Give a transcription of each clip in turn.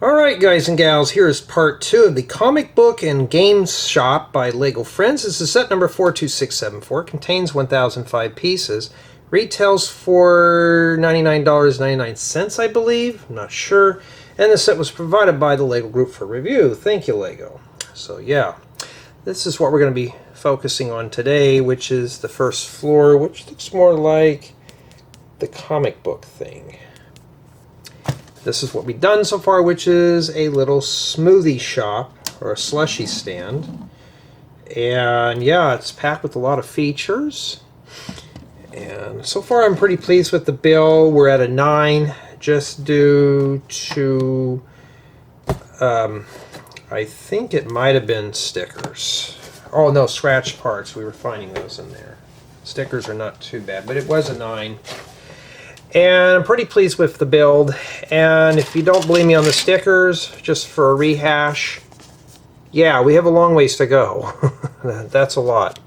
Alright guys and gals, here is part 2 of the Comic Book and Games Shop by Lego Friends. This is set number 42674. Contains 1,005 pieces. Retails for $99.99, I believe. I'm not sure. And the set was provided by the Lego Group for review. Thank you, Lego. So yeah, this is what we're going to be focusing on today, which is the first floor, which looks more like the comic book thing. This is what we've done so far, which is a little smoothie shop or a slushy stand. And yeah, it's packed with a lot of features. And so far I'm pretty pleased with the bill. We're at a 9 just due to, I think it might have been stickers. Oh no, scratch parts. We were finding those in there. Stickers are not too bad, but it was a 9. And I'm pretty pleased with the build. And if you don't believe me on the stickers, just for a rehash, yeah, we have a long ways to go. That's a lot.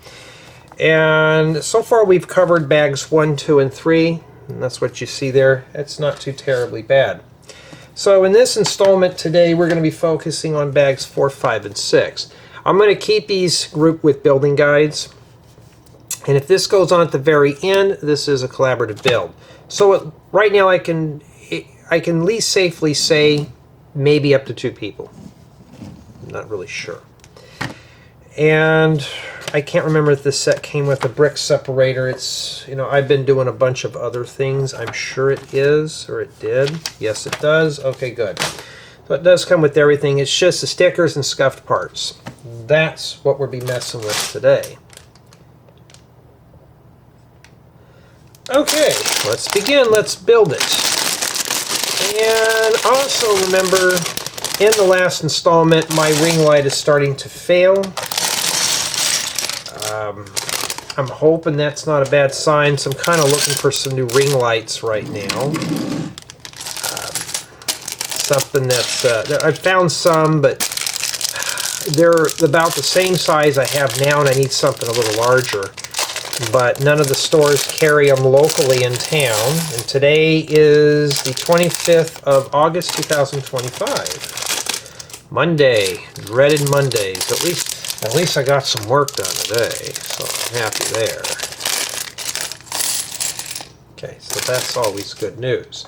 And so far we've covered bags 1, 2, and 3. And that's what you see there. It's not too terribly bad. So in this installment today, we're going to be focusing on bags 4, 5, and 6. I'm going to keep these grouped with building guides. And if this goes on at the very end, this is a collaborative build. So right now I can at least safely say maybe up to 2 people. I'm not really sure. And I can't remember if this set came with a brick separator. It's, you know, I've been doing a bunch of other things. I'm sure it is, or it did. Yes, it does. Okay, good. So it does come with everything. It's just the stickers and scuffed parts. That's what we'll be messing with today. Okay, let's begin. Let's build it. And also remember, in the last installment, my ring light is starting to fail. I'm hoping that's not a bad sign, so I'm kind of looking for some new ring lights right now. Something that's... I've found some, but they're about the same size I have now, and I need something a little larger. But none of the stores carry them locally in town. And today is the 25th of August, 2025. Monday. Dreaded Mondays. At least I got some work done today, so I'm happy there. Okay, so that's always good news.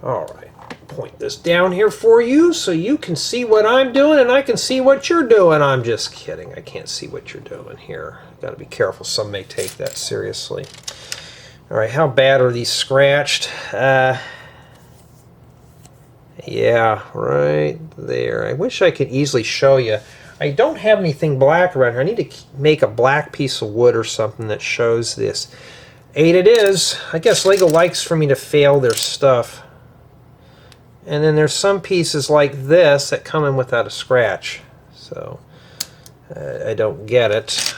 Alright, point this down here for you so you can see what I'm doing and I can see what you're doing. I'm just kidding. I can't see what you're doing here. Got to be careful. Some may take that seriously. All right, how bad are these scratched? Yeah, right there. I wish I could easily show you. I don't have anything black around here. I need to make a black piece of wood or something that shows this. 8 it is. I guess Lego likes for me to fail their stuff. And then there's some pieces like this that come in without a scratch. So I don't get it.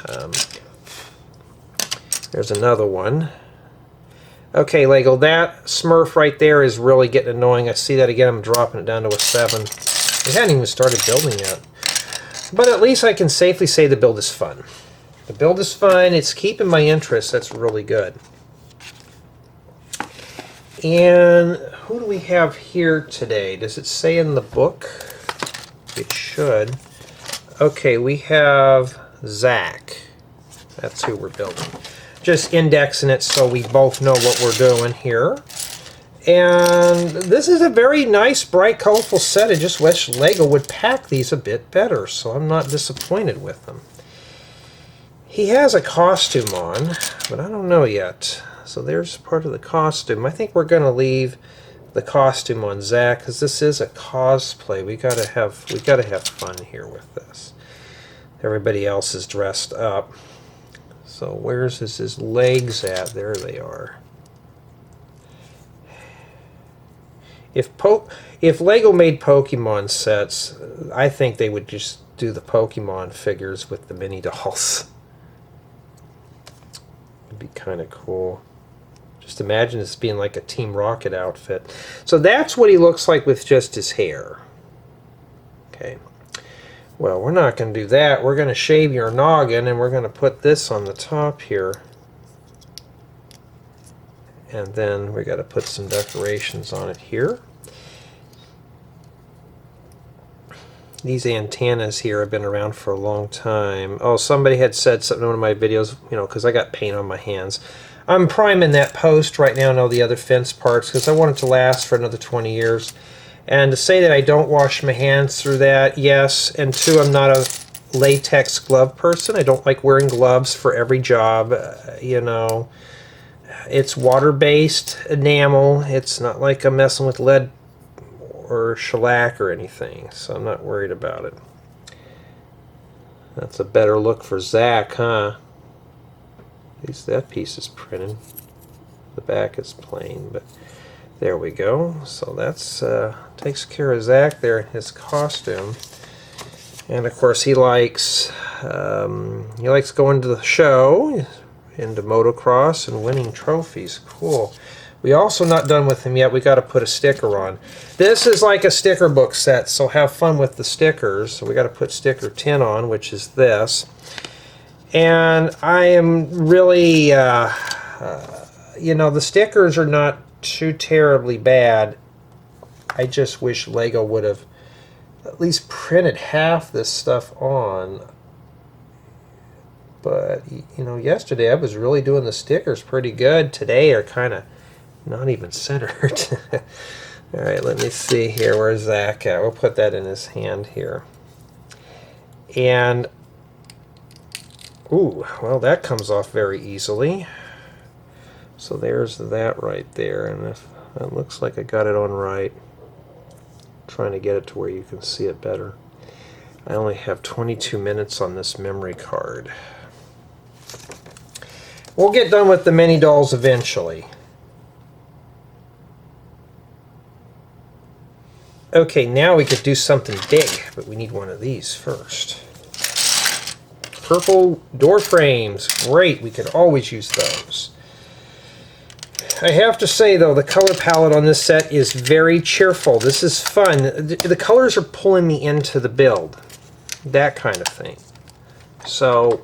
There's another one. Okay, Lego, that Smurf right there is really getting annoying. I see that again. I'm dropping it down to a 7. We hadn't even started building yet. But at least I can safely say the build is fun. The build is fun. It's keeping my interest. That's really good. And who do we have here today? Does it say in the book? It should. Okay, we have Zac. That's who we're building. Just indexing it so we both know what we're doing here. And this is a very nice, bright, colorful set. I just wish Lego would pack these a bit better, so I'm not disappointed with them. He has a costume on, but I don't know yet. So there's part of the costume. I think we're going to leave the costume on Zac because this is a cosplay. We gotta have fun here with this. Everybody else is dressed up. So where's his legs at? There they are. If Lego made Pokemon sets, I think they would just do the Pokemon figures with the mini dolls. It'd be kind of cool. Just imagine this being like a Team Rocket outfit. So that's what he looks like with just his hair. Okay. Well, we're not going to do that. We're going to shave your noggin, and we're going to put this on the top here. And then we got to put some decorations on it here. These antennas here have been around for a long time. Oh, somebody had said something in one of my videos, you know, because I got paint on my hands. I'm priming that post right now and all the other fence parts because I want it to last for another 20 years. And to say that I don't wash my hands through that, yes. And two, I'm not a latex glove person. I don't like wearing gloves for every job, you know. It's water-based enamel. It's not like I'm messing with lead or shellac or anything, so I'm not worried about it. That's a better look for Zac, huh? At least that piece is printed. The back is plain, but there we go. So that's takes care of Zac there in his costume. And of course he likes going to the show, into motocross and winning trophies. Cool. We also not done with him yet. We got to put a sticker on. This is like a sticker book set, so have fun with the stickers. So we got to put sticker 10 on, which is this. And I am really, you know, the stickers are not too terribly bad. I just wish Lego would have at least printed half this stuff on. But, you know, yesterday I was really doing the stickers pretty good. Today are kind of not even centered. Alright, let me see here. Where's Zac at? We'll put that in his hand here. And, ooh, well, that comes off very easily. So there's that right there. And if it looks like I got it on right. I'm trying to get it to where you can see it better. I only have 22 minutes on this memory card. We'll get done with the mini dolls eventually. Okay, now we could do something big, but we need one of these first. Purple door frames. Great, we could always use those. I have to say, though, the color palette on this set is very cheerful. This is fun. The colors are pulling me into the build. That kind of thing. So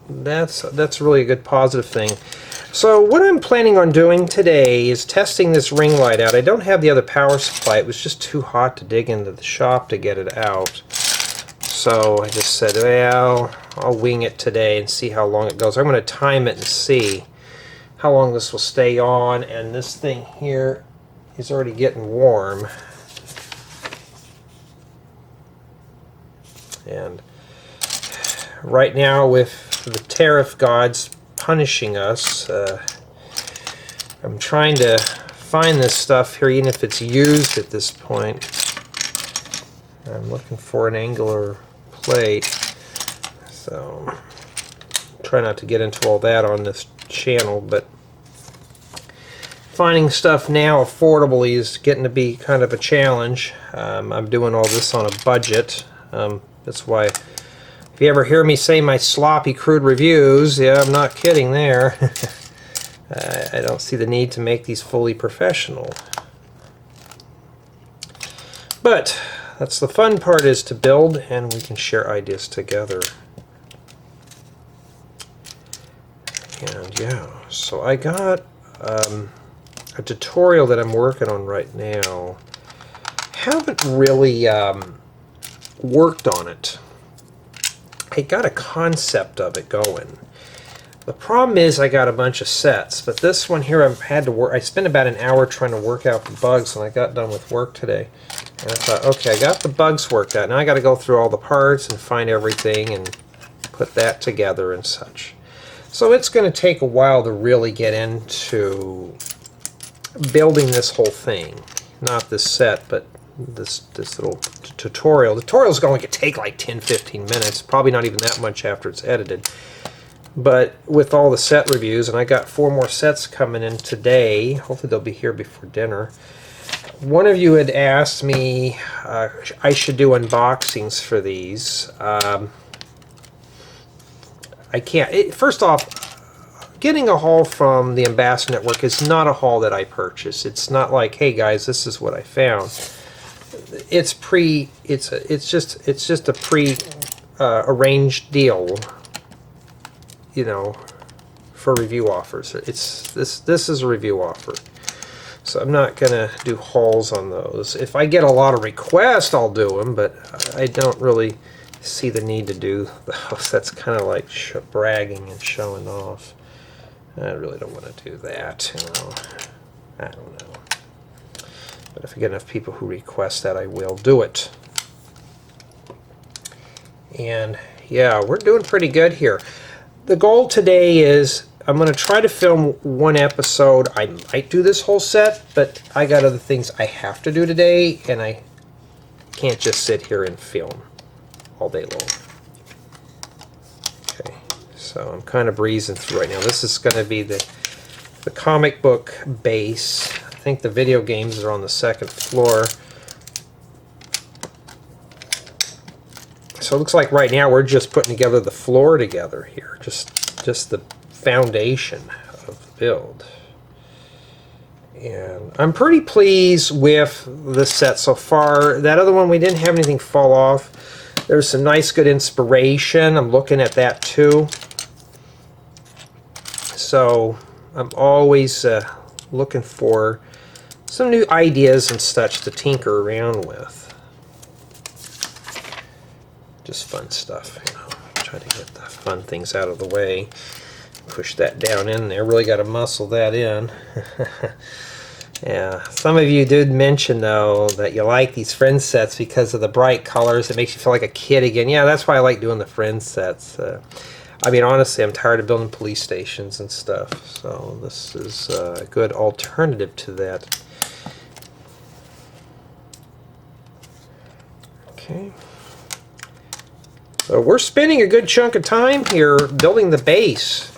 that's really a good positive thing. So what I'm planning on doing today is testing this ring light out. I don't have the other power supply. It was just too hot to dig into the shop to get it out. So I just said, well, I'll wing it today and see how long it goes. I'm going to time it and see how long this will stay on. And this thing here is already getting warm. And right now, with the tariff gods punishing us, I'm trying to find this stuff here, even if it's used at this point. I'm looking for an angular plate, so try not to get into all that on this channel, but finding stuff now affordably is getting to be kind of a challenge. I'm doing all this on a budget. That's why if you ever hear me say my sloppy crude reviews, yeah, I'm not kidding there. I don't see the need to make these fully professional. But that's the fun part, is to build and we can share ideas together. And yeah, so I got a tutorial that I'm working on right now. Haven't really worked on it. I got a concept of it going. The problem is I got a bunch of sets, but this one here I spent about an hour trying to work out the bugs when I got done with work today. And I thought, okay, I got the bugs worked out. Now I got to go through all the parts and find everything and put that together and such. So it's going to take a while to really get into building this whole thing. Not this set, but this little tutorial. The tutorial is going to take like 10-15 minutes, probably not even that much after it's edited. But with all the set reviews, and I got 4 more sets coming in today, hopefully they'll be here before dinner. One of you had asked me I should do unboxings for these. I can't. First off, getting a haul from the Ambassador Network is not a haul that I purchase. It's not like, hey guys, this is what I found. It's just a arranged deal, you know, for review offers. This is a review offer. So I'm not going to do hauls on those. If I get a lot of requests, I'll do them, but I don't really see the need to do those. That's kind of like bragging and showing off. I really don't want to do that, you know. I don't know. But if I get enough people who request that, I will do it. And yeah, we're doing pretty good here. The goal today is I'm going to try to film one episode. I might do this whole set, but I got other things I have to do today, and I can't just sit here and film all day long. Okay, so I'm kind of breezing through right now. This is going to be the comic book base. I think the video games are on the second floor. So it looks like right now we're just putting together the floor together here. Just the foundation of the build. And I'm pretty pleased with the set so far. That other one, we didn't have anything fall off. There's some nice good inspiration. I'm looking at that too. So I'm always looking for some new ideas and such to tinker around with. Just fun stuff, you know. Try to get the fun things out of the way. Push that down in there. Really got to muscle that in. Yeah, some of you did mention though that you like these friend sets because of the bright colors. It makes you feel like a kid again. Yeah, that's why I like doing the friend sets. I mean, honestly, I'm tired of building police stations and stuff, so this is a good alternative to that. Okay. So we're spending a good chunk of time here building the base.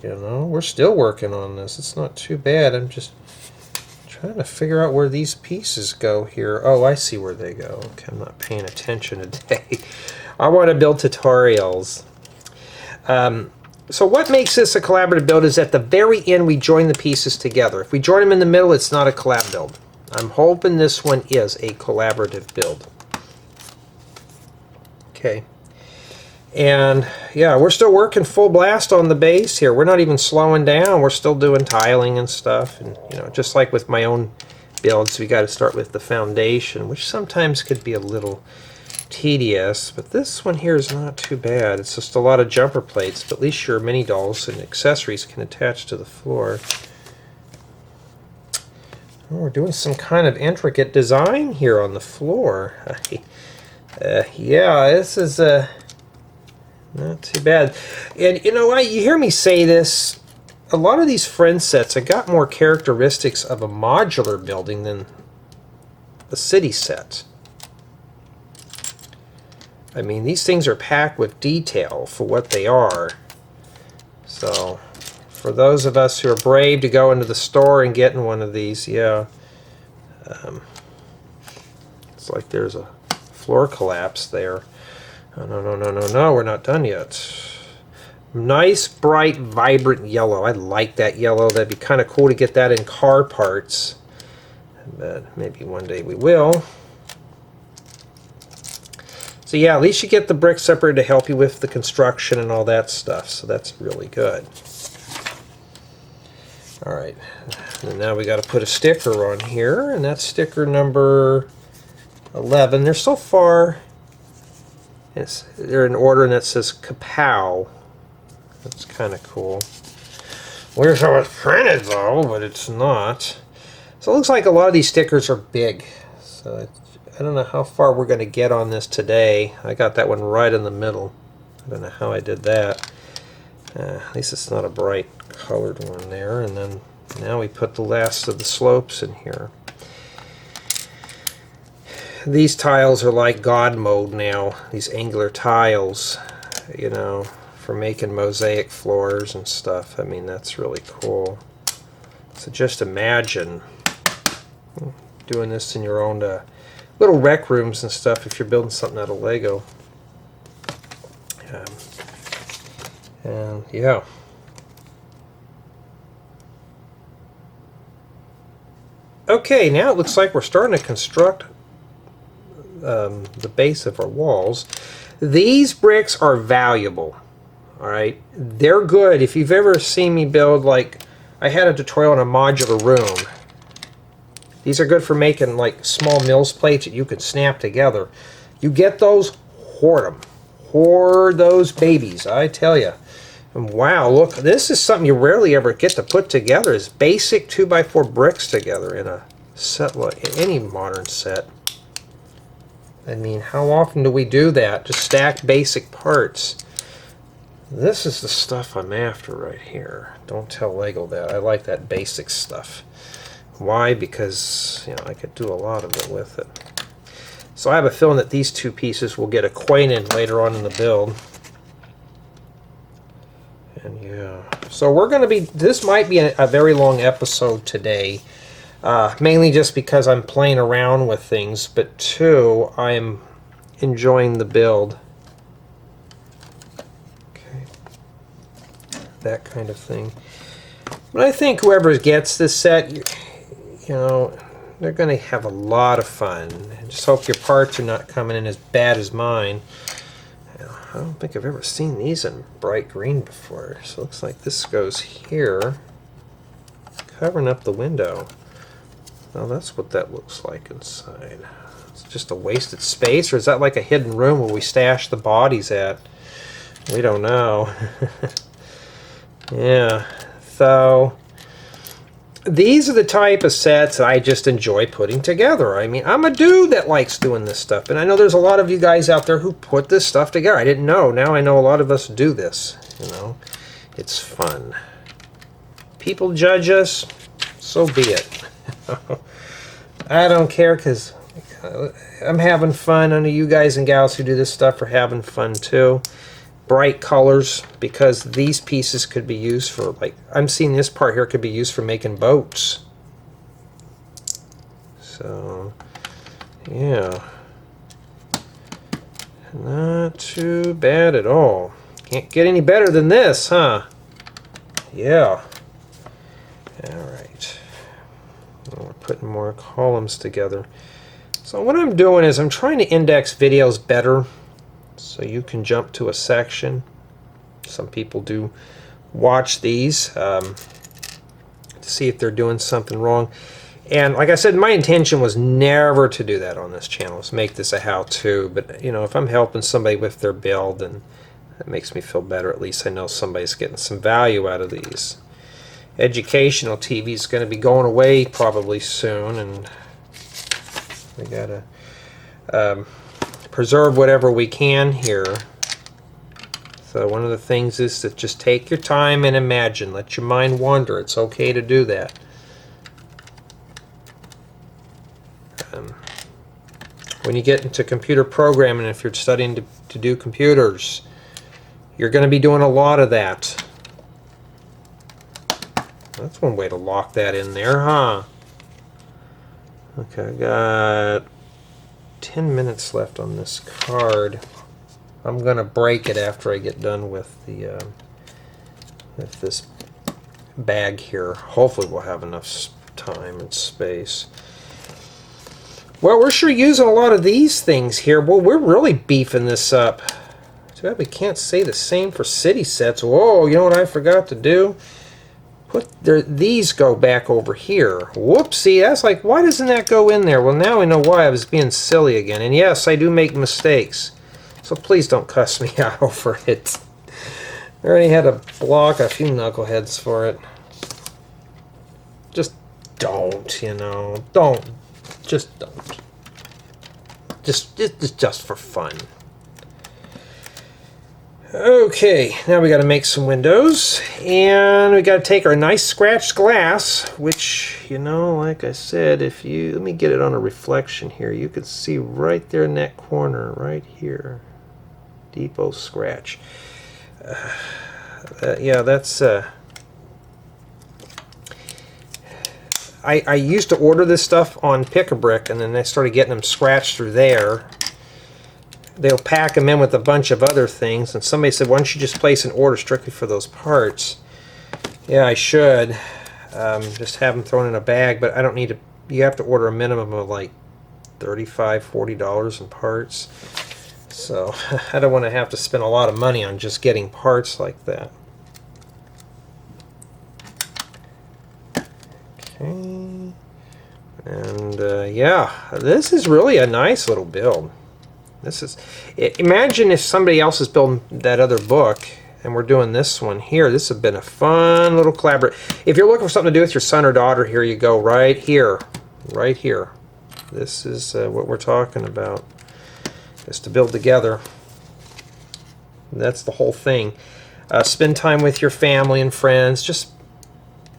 You know, we're still working on this. It's not too bad. I'm just trying to figure out where these pieces go here. Oh, I see where they go. Okay, I'm not paying attention today. I want to build tutorials. So what makes this a collaborative build is at the very end we join the pieces together. If we join them in the middle, it's not a collab build. I'm hoping this one is a collaborative build. Okay. And yeah, we're still working full blast on the base here. We're not even slowing down. We're still doing tiling and stuff. And you know, just like with my own builds, we got to start with the foundation, which sometimes could be a little tedious. But this one here is not too bad. It's just a lot of jumper plates, but at least your mini dolls and accessories can attach to the floor. Oh, we're doing some kind of intricate design here on the floor. Yeah, this is not too bad. And you know what? You hear me say this. A lot of these friend sets have got more characteristics of a modular building than a city set. I mean, these things are packed with detail for what they are. So, for those of us who are brave to go into the store and get in one of these, yeah. It's like there's a floor collapse there. Oh, no, we're not done yet. Nice, bright, vibrant yellow. I like that yellow. That'd be kind of cool to get that in car parts. But maybe one day we will. So yeah, at least you get the brick separator to help you with the construction and all that stuff. So that's really good. Alright, and now we got to put a sticker on here, and that's sticker number 11. They're so far, they're in order, and that says Kapow. That's kind of cool. Weird how it's printed though, but it's not. So it looks like a lot of these stickers are big. So I don't know how far we're going to get on this today. I got that one right in the middle. I don't know how I did that. At least it's not a bright colored one there. And then now we put the last of the slopes in here. These tiles are like God mode now. These angular tiles, you know, for making mosaic floors and stuff. I mean, that's really cool. So just imagine doing this in your own little rec rooms and stuff if you're building something out of Lego. And yeah. Okay, now it looks like we're starting to construct the base of our walls. These bricks are valuable. Alright, they're good. If you've ever seen me build like I had a tutorial on a modular room. These are good for making like small Mills plates that you can snap together. You get those, hoard them. Hoard those babies, I tell you. And wow, look, this is something you rarely ever get to put together, is basic 2x4 bricks together in a set, like any modern set. I mean, how often do we do that? Just stack basic parts. This is the stuff I'm after right here. Don't tell Lego that. I like that basic stuff. Why? Because, you know, I could do a lot of it with it. So I have a feeling that these two pieces will get acquainted later on in the build. And yeah, so we're going to be, this might be a very long episode today. Mainly just because I'm playing around with things, but two, I'm enjoying the build. Okay. That kind of thing. But I think whoever gets this set, you know, they're going to have a lot of fun. I just hope your parts are not coming in as bad as mine. I don't think I've ever seen these in bright green before. So it looks like this goes here, covering up the window. Well, that's what that looks like inside. It's just a wasted space, or is that like a hidden room where we stash the bodies at? We don't know. Yeah, so these are the type of sets that I just enjoy putting together. I mean, I'm a dude that likes doing this stuff, and I know there's a lot of you guys out there who put this stuff together. I didn't know. Now I know a lot of us do this, you know. It's fun. People judge us, so be it. I don't care, because I'm having fun. I know you guys and gals who do this stuff are having fun too. Bright colors, because these pieces could be used for, like, I'm seeing this part here could be used for making boats. So, yeah. Not too bad at all. Can't get any better than this, huh? Yeah. Alright. We're putting more columns together. So what I'm doing is I'm trying to index videos better, so you can jump to a section. Some people do watch these to see if they're doing something wrong. And like I said, my intention was never to do that on this channel, is make this a how-to. But you know, if I'm helping somebody with their build, then that makes me feel better. At least I know somebody's getting some value out of these. Educational TV is going to be going away probably soon, and we gotta preserve whatever we can here. So one of the things is to just take your time and imagine. Let your mind wander. It's okay to do that. When you get into computer programming, if you're studying to do computers, you're going to be doing a lot of that. That's one way to lock that in there, huh? Okay, I got 10 minutes left on this card. I'm gonna break it after I get done with the with this bag here. Hopefully we'll have enough time and space. Well, we're sure using a lot of these things here. Well, we're really beefing this up. Too bad we can't say the same for city sets. Whoa, you know what I forgot to do? These go back over here. Whoopsie, that's like, why doesn't that go in there? Well, now we know why. I was being silly again. And yes, I do make mistakes. So please don't cuss me out over it. I already had to block a few knuckleheads for it. Just don't, you know. Don't. Just don't. Just for fun. Okay, now we got to make some windows, and we got to take our nice scratched glass, which, you know, like I said, if you, let me get it on a reflection here, you can see right there in that corner, right here, Depot scratch. Yeah, that's, I used to order this stuff on Pick-a-Brick, and then I started getting them scratched through there. They'll pack them in with a bunch of other things, and somebody said, why don't you just place an order strictly for those parts? Yeah, I should. Just have them thrown in a bag, but I don't need to. You have to order a minimum of like $35, $40 in parts. So I don't want to have to spend a lot of money on just getting parts like that. Okay. And yeah, this is really a nice little build. This is, imagine if somebody else is building that other book and we're doing this one here. This has been a fun little collaborative. If you're looking for something to do with your son or daughter, here you go, right here. Right here. This is what we're talking about. Is to build together. That's the whole thing. Spend time with your family and friends. Just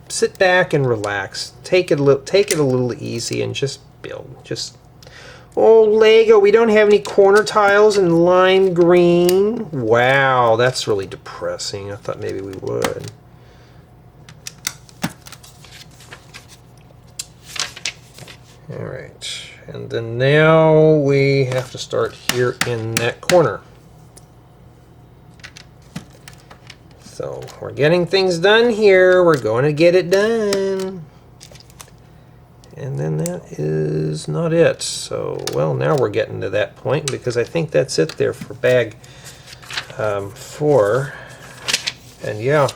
sit back and relax. Take it a little easy and just build. Just, oh, Lego, we don't have any corner tiles in lime green. Wow, that's really depressing. I thought maybe we would. All right, and then now we have to start here in that corner. So we're getting things done here. We're going to get it done. And then that is not it. So, well, now we're getting to that point because I think that's it there for bag 4. And yeah.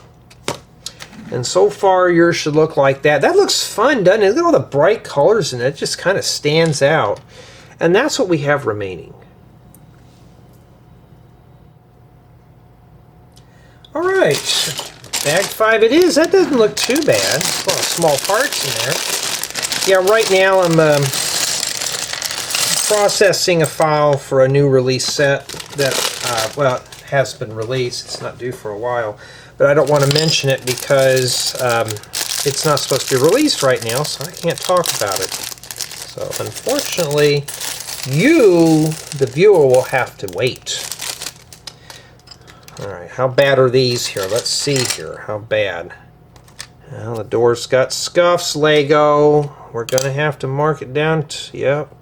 And so far yours should look like that. That looks fun, doesn't it? Look at all the bright colors in it. It just kind of stands out. And that's what we have remaining. All right, bag 5 it is. That doesn't look too bad. A lot of small parts in there. Yeah, right now I'm processing a file for a new release set that, well, it has been released. It's not due for a while, but I don't want to mention it because it's not supposed to be released right now, so I can't talk about it. So unfortunately, you, the viewer, will have to wait. Alright, how bad are these here? Let's see here. How bad? Well, the door's got scuffs, Lego. We're going to have to mark it down to, yep.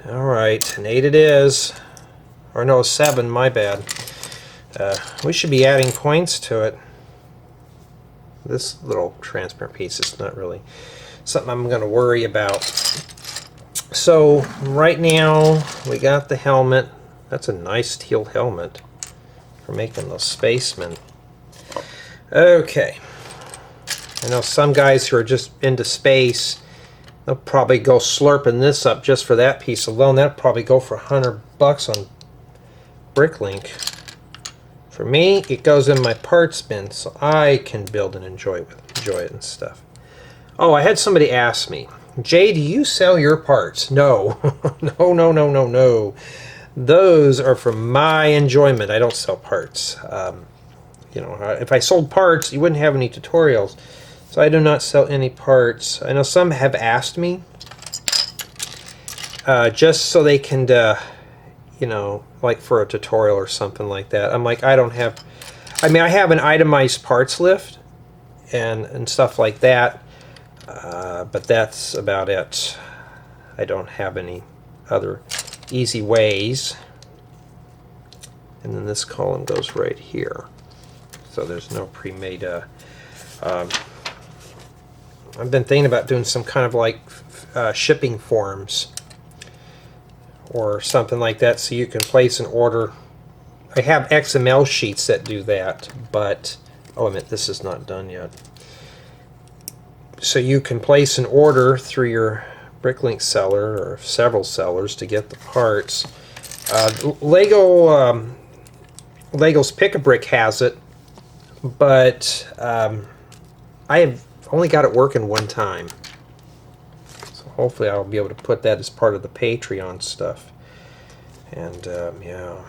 Alright, an 8 it is. Or no, 7, my bad. We should be adding points to it. This little transparent piece is not really something I'm going to worry about. So, right now, we got the helmet. That's a nice teal helmet. For making those spacemen. Okay. I know some guys who are just into space, they'll probably go slurping this up just for that piece alone. That'll probably go for $100 on Bricklink. For me, it goes in my parts bin so I can build and enjoy it and stuff. Oh, I had somebody ask me, Jay, do you sell your parts? No. No. Those are for my enjoyment. I don't sell parts. You know, if I sold parts, you wouldn't have any tutorials. So I do not sell any parts. I know some have asked me just so they can, you know, like for a tutorial or something like that. I'm like, I don't have, I mean, I have an itemized parts list and stuff like that, but that's about it. I don't have any other easy ways. And then this column goes right here. So there's no pre-made I've been thinking about doing some kind of like shipping forms or something like that so you can place an order. I have XML sheets that do that, but oh, I mean, this is not done yet. So you can place an order through your Bricklink seller or several sellers to get the parts. Lego's Pick-a-Brick has it, but I have only got it working one time. So hopefully I'll be able to put that as part of the Patreon stuff. And yeah.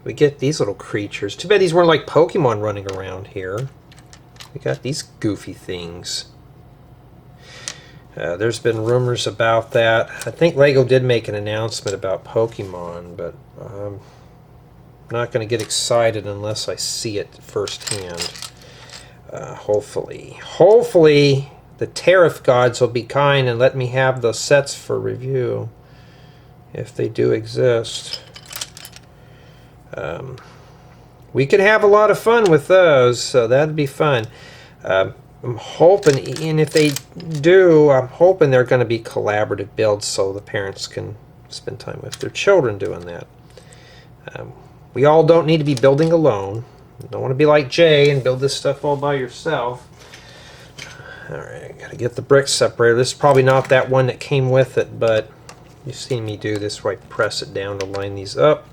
We get these little creatures. Too bad these weren't like Pokemon running around here. We got these goofy things. There's been rumors about that. I think Lego did make an announcement about Pokemon, but I'm not going to get excited unless I see it firsthand. Hopefully the tariff gods will be kind and let me have the sets for review, if they do exist. We could have a lot of fun with those, so that'd be fun. I'm hoping, and if they do, I'm hoping they're going to be collaborative builds so the parents can spend time with their children doing that. We all don't need to be building alone. Don't want to be like Jay and build this stuff all by yourself. Alright, gotta get the brick separator. This is probably not that one that came with it, but you've seen me do this where I press it down to line these up.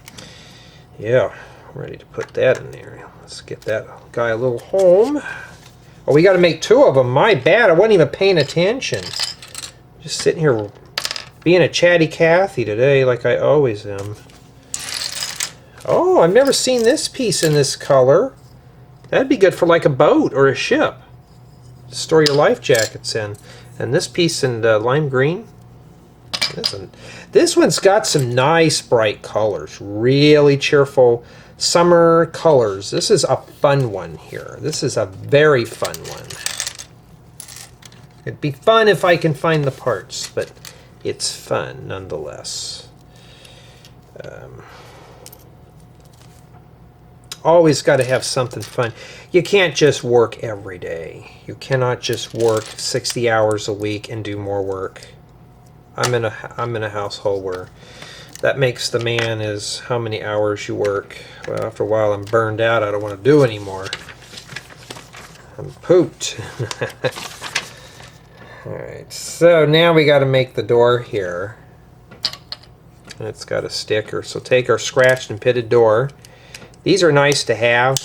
Yeah, ready to put that in there. Let's get that guy a little home. Oh, we got to make 2 of them. My bad. I wasn't even paying attention. Just sitting here being a chatty Cathy today like I always am. Oh, I've never seen this piece in this color. That'd be good for like a boat or a ship. Store your life jackets in. And this piece in lime green. This one's got some nice bright colors. Really cheerful summer colors. This is a fun one here. This is a very fun one. It'd be fun if I can find the parts, but it's fun nonetheless. Always got to have something fun. You can't just work every day. You cannot just work 60 hours a week and do more work. I'm in a household where that makes the man is how many hours you work. Well, after a while I'm burned out. I don't want to do anymore. I'm pooped. Alright, so now we got to make the door here. And it's got a sticker. So take our scratched and pitted door. These are nice to have.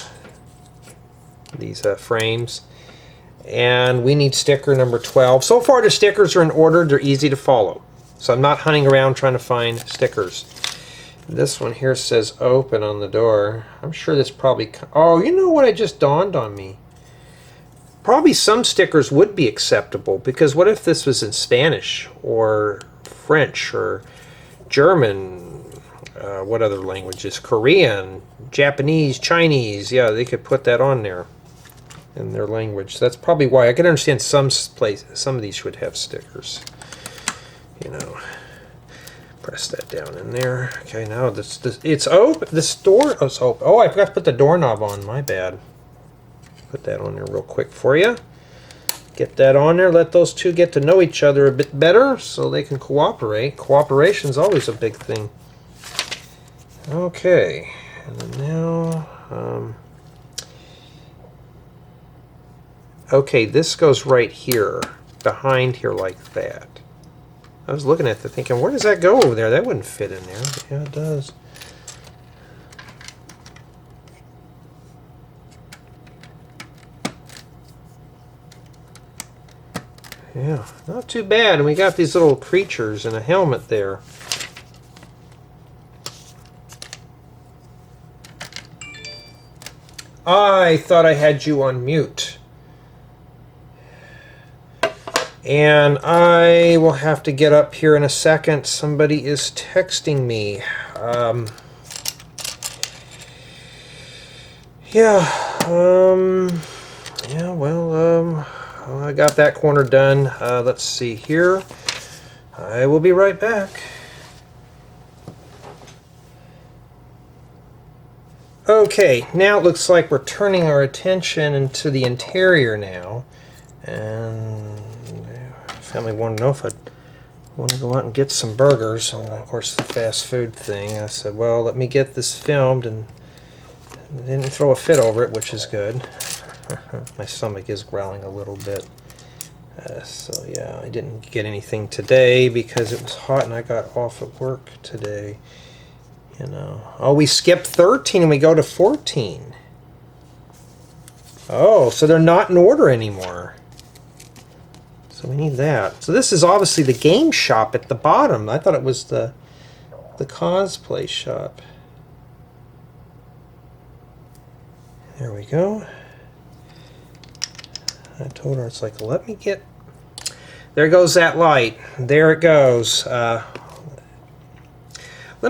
These frames. And we need sticker number 12. So far the stickers are in order. They're easy to follow. So I'm not hunting around trying to find stickers. This one here says open on the door. I'm sure this probably... Oh, you know what? It just dawned on me. Probably some stickers would be acceptable, because what if this was in Spanish or French or German? What other languages? Korean, Japanese, Chinese. Yeah, they could put that on there in their language. That's probably why. I can understand some of these would have stickers. You know, press that down in there. Okay, now this it's open. This door is open. Oh, I forgot to put the doorknob on. My bad. Put that on there real quick for you. Get that on there. Let those two get to know each other a bit better so they can cooperate. Cooperation's always a big thing. Okay, and then now, okay, this goes right here, behind here like that. I was looking at it thinking, where does that go over there? That wouldn't fit in there. Yeah, it does. Yeah, not too bad. And we got these little creatures and a helmet there. I thought I had you on mute. And I will have to get up here in a second. Somebody is texting me. I got that corner done. Let's see here. I will be right back. Okay, now it looks like we're turning our attention into the interior now. And family wanted to know if I'd want to go out and get some burgers. And of course, the fast food thing. I said, well, let me get this filmed, and didn't throw a fit over it, which is good. My stomach is growling a little bit. So yeah, I didn't get anything today because it was hot and I got off at work today. You know. Oh, we skipped 13 and we go to 14. Oh, so they're not in order anymore. So we need that. So this is obviously the game shop at the bottom. I thought it was the cosplay shop. There we go. I told her, it's like, let me get... There goes that light. There it goes. Let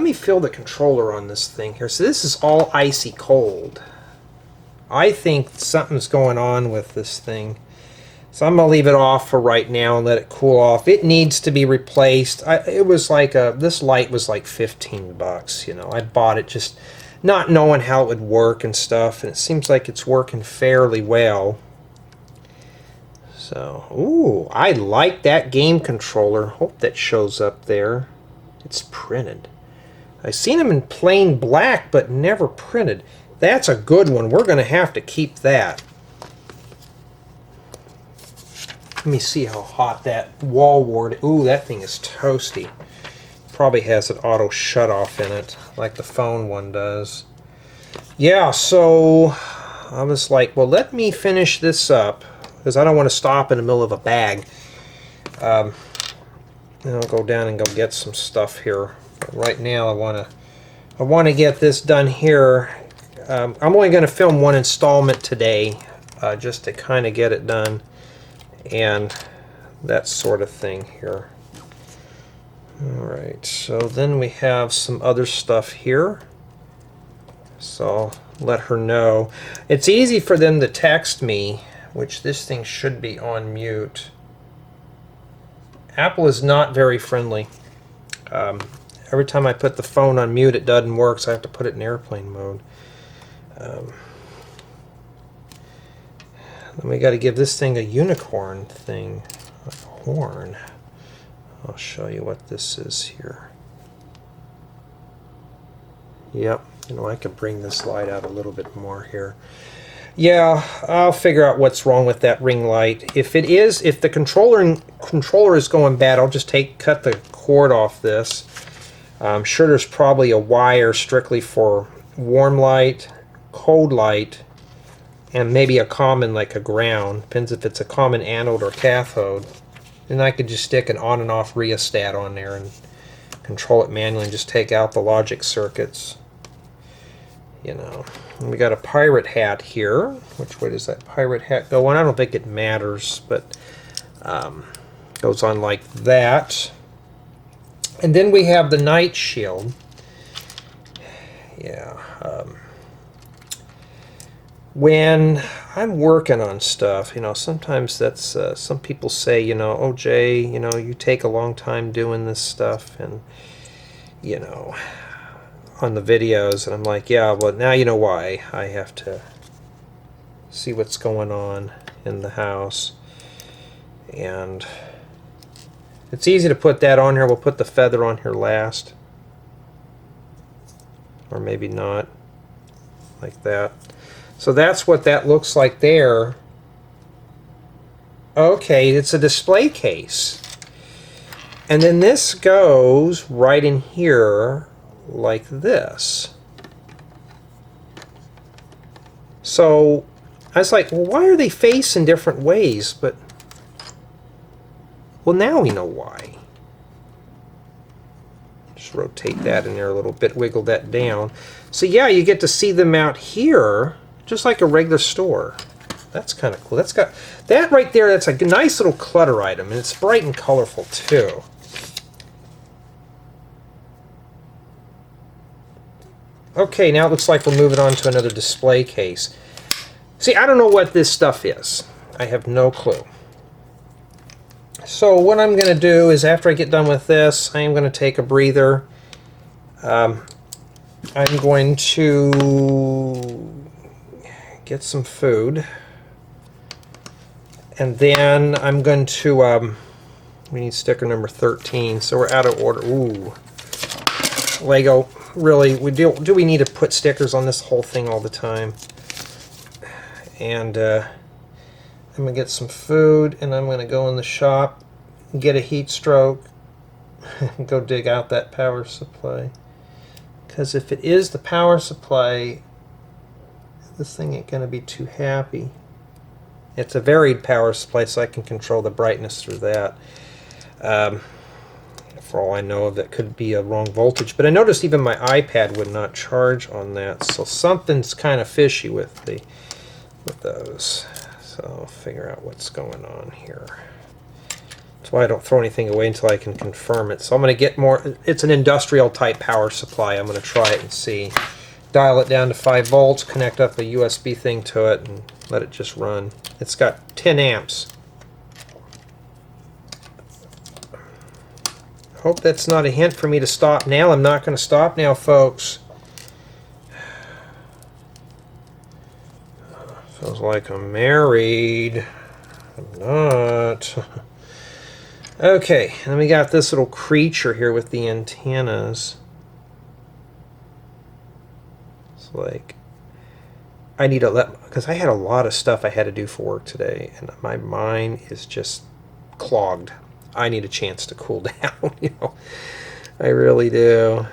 me feel the controller on this thing here. So this is all icy cold. I think something's going on with this thing. So I'm going to leave it off for right now and let it cool off. It needs to be replaced. It was like this light was like 15 bucks, you know. I bought it just not knowing how it would work and stuff, and it seems like it's working fairly well. So, ooh, I like that game controller. Hope that shows up there. It's printed. I've seen them in plain black, but never printed. That's a good one. We're going to have to keep that. Let me see how hot that wall wart. Ooh, that thing is toasty. Probably has an auto shut off in it, like the phone one does. Yeah, so I was like, well, let me finish this up, because I don't want to stop in the middle of a bag. And I'll go down and go get some stuff here. But right now, I want to get this done here. I'm only going to film one installment today, just to kind of get it done, and that sort of thing here. Alright, so then we have some other stuff here. So I'll let her know. It's easy for them to text me, which this thing should be on mute. Apple is not very friendly. Every time I put the phone on mute, it doesn't work, so I have to put it in airplane mode. Then we got to give this thing a unicorn thing, a horn. I'll show you what this is here. Yep, you know, I could bring this light out a little bit more here. Yeah, I'll figure out what's wrong with that ring light. If the controller is going bad, I'll just cut the cord off this. I'm sure there's probably a wire strictly for warm light, cold light, and maybe a common, like a ground. Depends if it's a common anode or cathode. Then I could just stick an on and off rheostat on there and control it manually and just take out the logic circuits. You know. And we got a pirate hat here. Which way does that pirate hat go on? I don't think it matters, but goes on like that. And then we have the night shield. Yeah. When I'm working on stuff, you know, sometimes that's, some people say, you know, oh Jay, you know, you take a long time doing this stuff, and, you know, on the videos, and I'm like, yeah, well, now you know why. I have to see what's going on in the house, and it's easy to put that on here. We'll put the feather on here last, or maybe not, like that. So that's what that looks like there. Okay, it's a display case. And then this goes right in here like this. So I was like, well, why are they facing different ways? But, well, now we know why. Just rotate that in there a little bit, wiggle that down. So yeah, you get to see them out here, just like a regular store. That's kind of cool. That's got that right there. That's a nice little clutter item, and it's bright and colorful too. Okay, now it looks like we're moving on to another display case. See, I don't know what this stuff is. I have no clue. So what I'm going to do is, after I get done with this, I am going to take a breather. I'm going to get some food, and then I'm going to we need sticker number 13, so we're out of order. Ooh, Lego, really, do we need to put stickers on this whole thing all the time? And I'm gonna get some food, and I'm gonna go in the shop, get a heat stroke, and go dig out that power supply, because if it is the power supply, this thing ain't going to be too happy. It's a varied power supply, so I can control the brightness through that. For all I know, that could be a wrong voltage. But I noticed even my iPad would not charge on that, so something's kind of fishy with those. So I'll figure out what's going on here. That's why I don't throw anything away until I can confirm it. So I'm going to get more. It's an industrial type power supply. I'm going to try it and see. Dial it down to 5 volts, connect up a USB thing to it, and let it just run. It's got 10 amps. Hope that's not a hint for me to stop now. I'm not going to stop now, folks. Feels like I'm married. I'm not. Okay, and then we got this little creature here with the antennas. Like, I need to let, because I had a lot of stuff I had to do for work today, and my mind is just clogged. I need a chance to cool down, you know. I really do.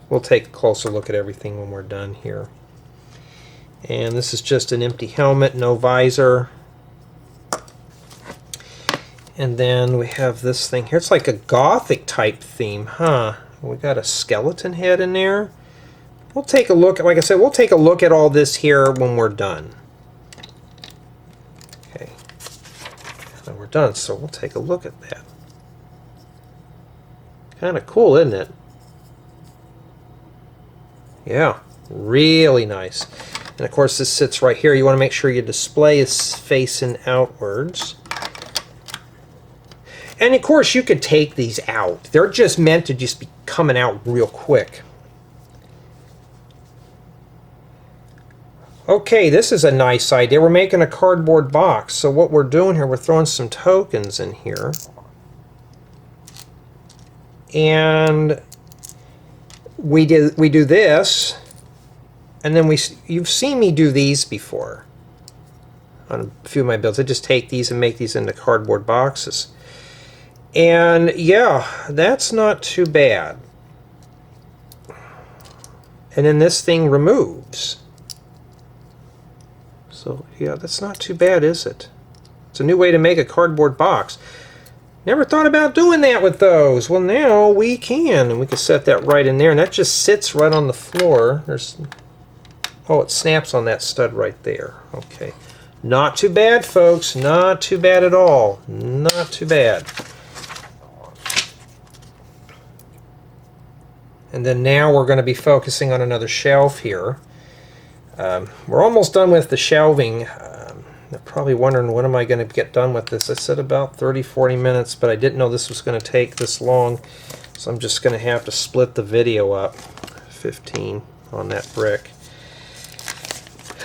We'll take a closer look at everything when we're done here. And this is just an empty helmet, no visor. And then we have this thing here. It's like a gothic type theme, huh? We got a skeleton head in there. We'll take a look, like I said, we'll take a look at all this here when we're done. Okay. And we're done, so we'll take a look at that. Kind of cool, isn't it? Yeah, really nice. And of course this sits right here. You want to make sure your display is facing outwards. And of course you could take these out. They're just meant to just be coming out real quick. Okay, this is a nice idea. We're making a cardboard box. So what we're doing here, we're throwing some tokens in here. And we do this, and then you've seen me do these before on a few of my builds. I just take these and make these into cardboard boxes. And yeah, that's not too bad. And then this thing removes. So yeah, that's not too bad, is it? It's a new way to make a cardboard box. Never thought about doing that with those. Well, now we can, and we can set that right in there, and that just sits right on the floor. There's, oh, it snaps on that stud right there. Okay, not too bad, folks. Not too bad at all. Not too bad. And then now we're going to be focusing on another shelf here. We're almost done with the shelving. They're probably wondering, when am I going to get done with this? I said about 30-40 minutes, but I didn't know this was going to take this long, so I'm just going to have to split the video up. 15 on that brick.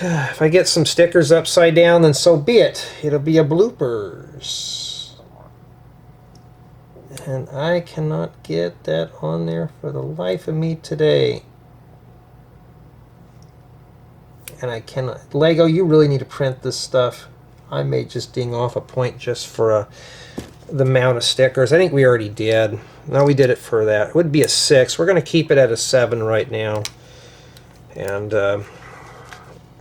If I get some stickers upside down, then so be it. It'll be a bloopers. And I cannot get that on there for the life of me today. And I cannot. Lego, you really need to print this stuff. I may just ding off a point just for the amount of stickers. I think we already did. No, we did it for that. It would be a 6. We're going to keep it at a 7 right now. And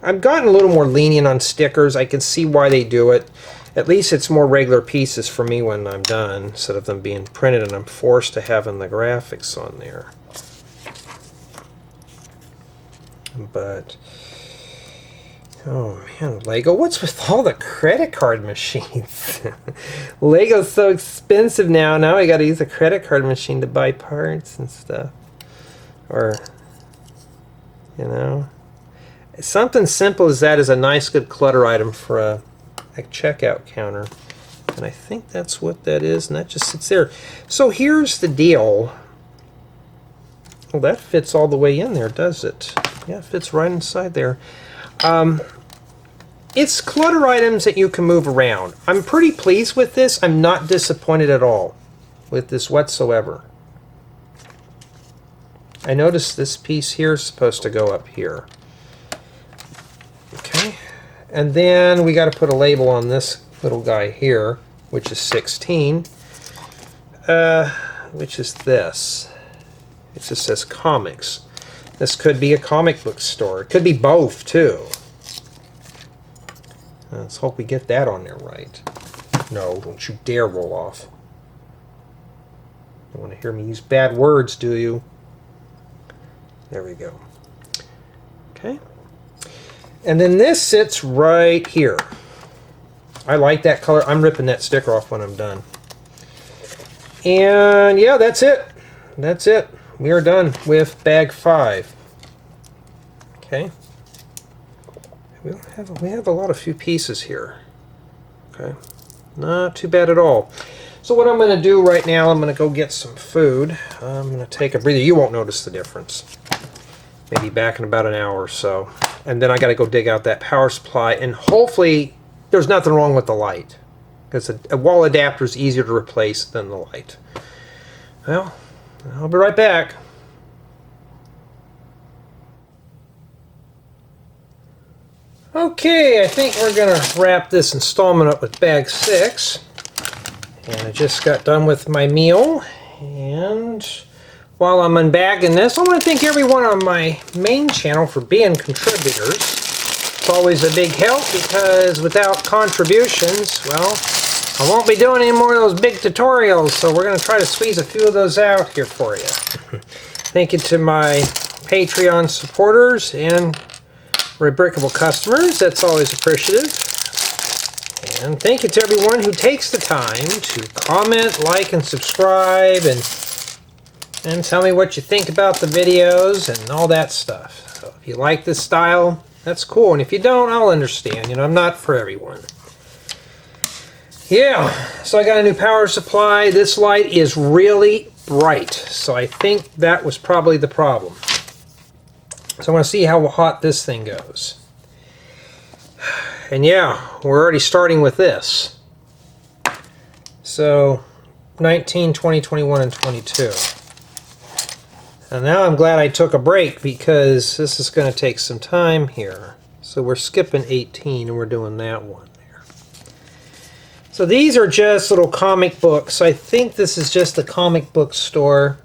I've gotten a little more lenient on stickers. I can see why they do it. At least it's more regular pieces for me when I'm done, instead of them being printed and I'm forced to having the graphics on there. But oh man, Lego, what's with all the credit card machines? Lego's so expensive now. Now I gotta use a credit card machine to buy parts and stuff. Or, you know, something simple as that is a nice, good clutter item for a checkout counter. And I think that's what that is, and that just sits there. So here's the deal. Well, that fits all the way in there, does it? Yeah, it fits right inside there. It's clutter items that you can move around. I'm pretty pleased with this. I'm not disappointed at all with this whatsoever. I noticed this piece here is supposed to go up here. Okay, and then we got to put a label on this little guy here, which is 16, which is this. It just says comics. This could be a comic book store. It could be both, too. Let's hope we get that on there right. No, don't you dare roll off. You want to hear me use bad words, do you? There we go. Okay. And then this sits right here. I like that color. I'm ripping that sticker off when I'm done. And yeah, that's it. That's it. We are done with bag 5. Okay. We have a lot of few pieces here. Okay. Not too bad at all. So what I'm going to do right now, I'm going to go get some food. I'm going to take a breather. You won't notice the difference. Maybe back in about an hour or so. And then I got to go dig out that power supply, and hopefully there's nothing wrong with the light, because a wall adapter is easier to replace than the light. Well, I'll be right back. Okay, I think we're going to wrap this installment up with bag 6. And I just got done with my meal. And while I'm unbagging this, I want to thank everyone on my main channel for being contributors. It's always a big help because without contributions, well, I won't be doing any more of those big tutorials. So we're going to try to squeeze a few of those out here for you. Thank you to my Patreon supporters and Rebrickable customers. That's always appreciative. And thank you to everyone who takes the time to comment, like, and subscribe, and tell me what you think about the videos and all that stuff. So if you like this style, that's cool. And if you don't, I'll understand. You know, I'm not for everyone. Yeah, so I got a new power supply. This light is really bright, so I think that was probably the problem. So I want to see how hot this thing goes. And yeah, we're already starting with this. So 19, 20, 21, and 22. And now I'm glad I took a break because this is going to take some time here. So we're skipping 18 and we're doing that one. So these are just little comic books. I think this is just a comic book store.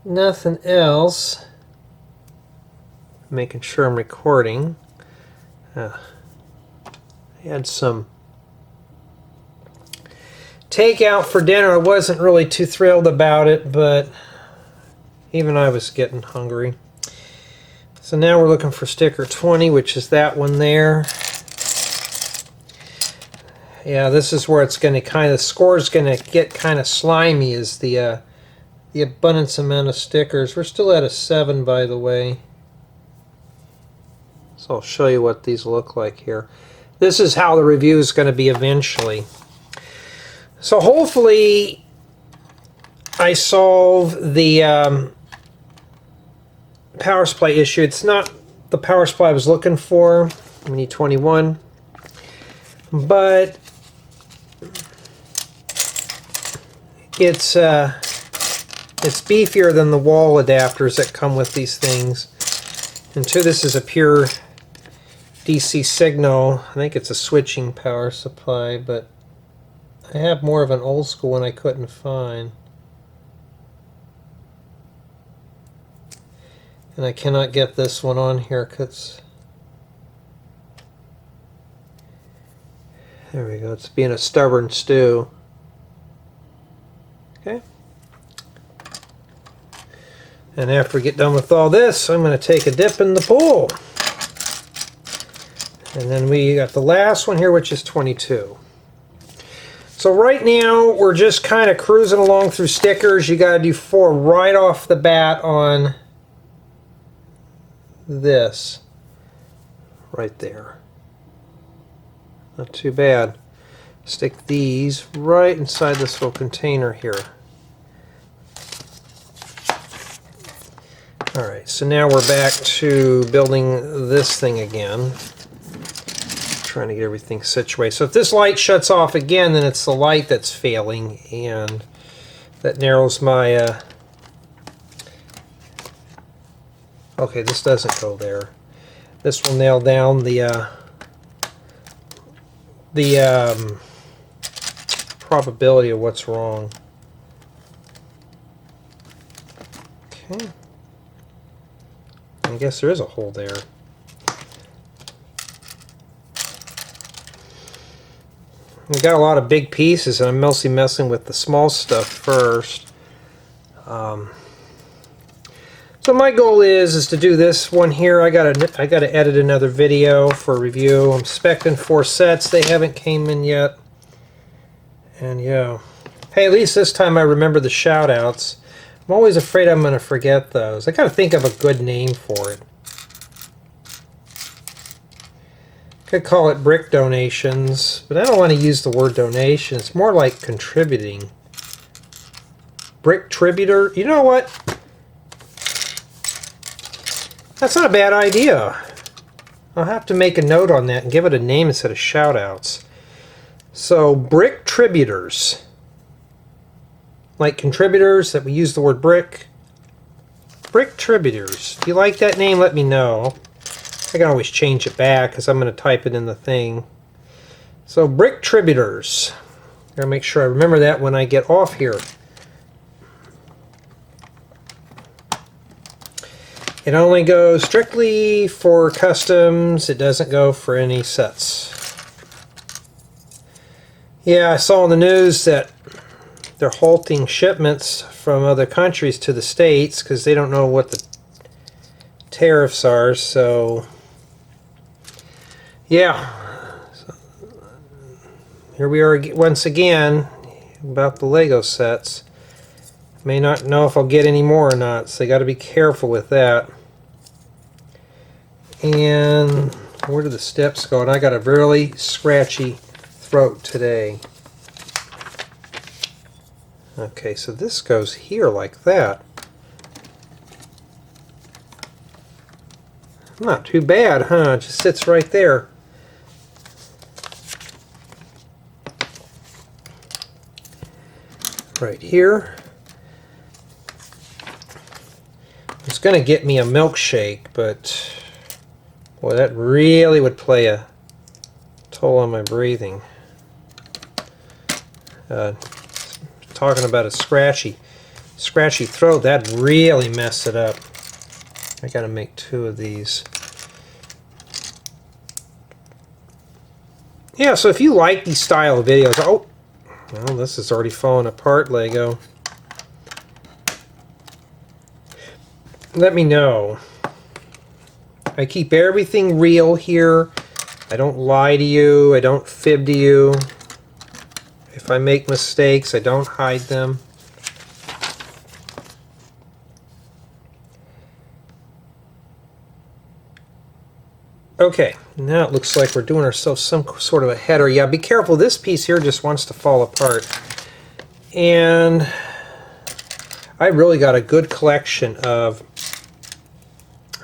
Nothing else. Making sure I'm recording. I had some takeout for dinner. I wasn't really too thrilled about it, but even I was getting hungry. So now we're looking for sticker 20, which is that one there. Yeah, this is where it's going to kind of, the score's going to get kind of slimy, is the abundance amount of stickers. We're still at a 7, by the way. So I'll show you what these look like here. This is how the review is going to be eventually. So hopefully I solve the power supply issue. It's not the power supply I was looking for, Mini 21, but it's beefier than the wall adapters that come with these things. And two, this is a pure DC signal. I think it's a switching power supply, but I have more of an old school one I couldn't find. And I cannot get this one on here because there we go, it's being a stubborn stew. Okay. And after we get done with all this, I'm going to take a dip in the pool. And then we got the last one here, which is 22. So right now, we're just kind of cruising along through stickers. You got to do 4 right off the bat on this. Right there. Not too bad. Stick these right inside this little container here. Alright, so now we're back to building this thing again. Trying to get everything situated. So if this light shuts off again, then it's the light that's failing, and that narrows my... Okay, this doesn't go there. This will nail down the probability of what's wrong. Okay. I guess there is a hole there. We've got a lot of big pieces, and I'm mostly messing with the small stuff first. So my goal is to do this one here. I gotta edit another video for review. I'm spec'ing 4 sets. They haven't came in yet. And yeah. Hey, at least this time I remember the shout outs. I'm always afraid I'm gonna forget those. I gotta think of a good name for it. Could call it brick donations, but I don't want to use the word donation. It's more like contributing. Brick tributor. You know what? That's not a bad idea. I'll have to make a note on that and give it a name instead of shout-outs. So, brick tributors. Like contributors, that we use the word brick. Brick tributors. If you like that name, let me know. I can always change it back because I'm going to type it in the thing. So brick tributors. Gotta make sure I remember that when I get off here. It only goes strictly for customs. It doesn't go for any sets. Yeah, I saw in the news that they're halting shipments from other countries to the States because they don't know what the tariffs are. So, yeah. So, here we are once again about the Lego sets. May not know if I'll get any more or not, so you got to be careful with that. And where do the steps go? And I got a really scratchy throat today. Okay, so this goes here like that. Not too bad, huh? It just sits right there. Right here. It's going to get me a milkshake, but boy, that really would play a toll on my breathing. Talking about a scratchy throat, that really messed it up. I got to make 2 of these. Yeah, so if you like these style of videos, oh, well, this is already falling apart, Lego. Let me know. I keep everything real here. I don't lie to you. I don't fib to you. If I make mistakes, I don't hide them. Okay, now it looks like we're doing ourselves some sort of a header. Yeah, be careful. This piece here just wants to fall apart. And I really got a good collection of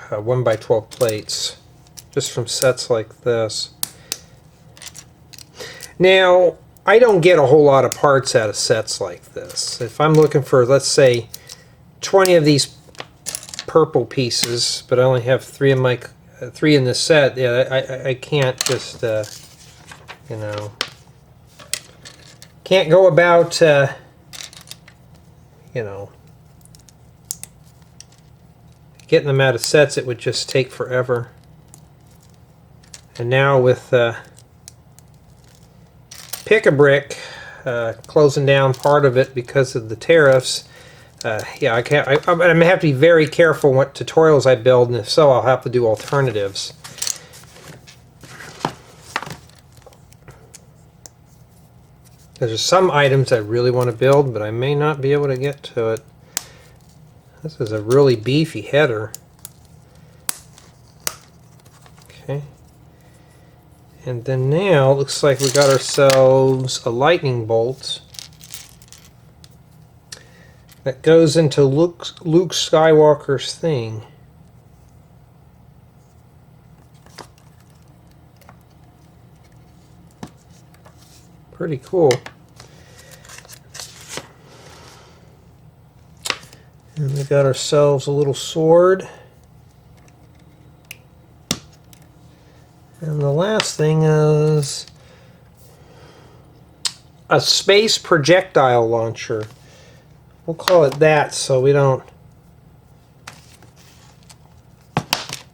1x12 plates just from sets like this. Now, I don't get a whole lot of parts out of sets like this. If I'm looking for, let's say, 20 of these purple pieces, but I only have 3 in this set, yeah, I can't just, you know, can't go about, you know, getting them out of sets. It would just take forever. And now with Pick-a-Brick closing down part of it because of the tariffs, yeah, I'm going to have to be very careful what tutorials I build, and if so, I'll have to do alternatives. There's some items I really want to build, but I may not be able to get to it. This is a really beefy header. Okay. And then now, it looks like we got ourselves a lightning bolt that goes into Luke Skywalker's thing. Pretty cool. And we got ourselves a little sword. And the last thing is a space projectile launcher. We'll call it that so we don't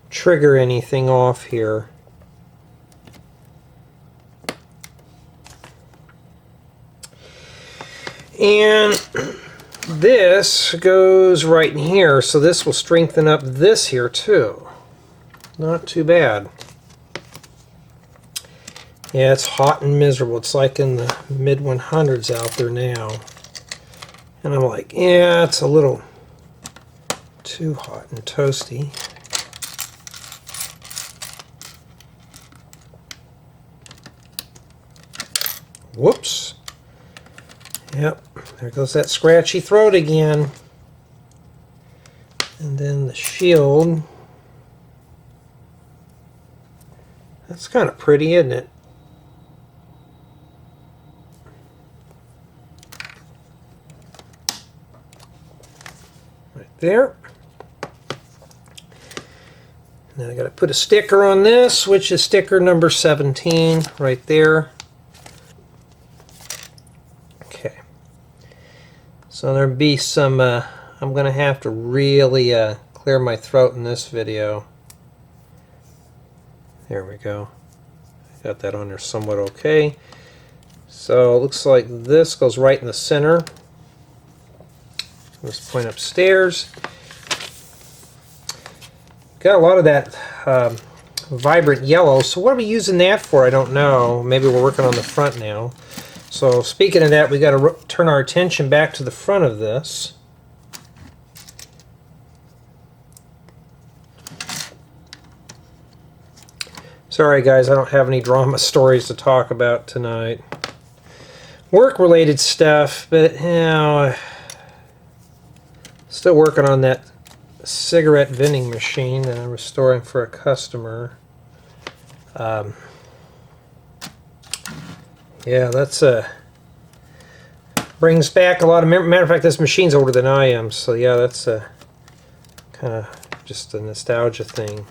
trigger anything off here. And this goes right in here, so this will strengthen up this here too. Not too bad. Yeah, it's hot and miserable. It's like in the mid 100s out there now. And I'm like, yeah, it's a little too hot and toasty. Whoops. Yep, there goes that scratchy throat again. And then the shield. That's kind of pretty, isn't it? Right there. Now I got to put a sticker on this, which is sticker number 17 right there. Okay. So there'll be some, I'm going to have to really clear my throat in this video. There we go. Got that on there somewhat okay. So it looks like this goes right in the center. Let's point upstairs. Got a lot of that vibrant yellow, so what are we using that for? I don't know. Maybe we're working on the front now. So speaking of that, we got to turn our attention back to the front of this. Sorry guys, I don't have any drama stories to talk about tonight. Work-related stuff, but you know, still working on that cigarette vending machine that I'm restoring for a customer. Yeah, that's brings back a lot of matter of fact, this machine's older than I am, so yeah, that's kind of just a nostalgia thing.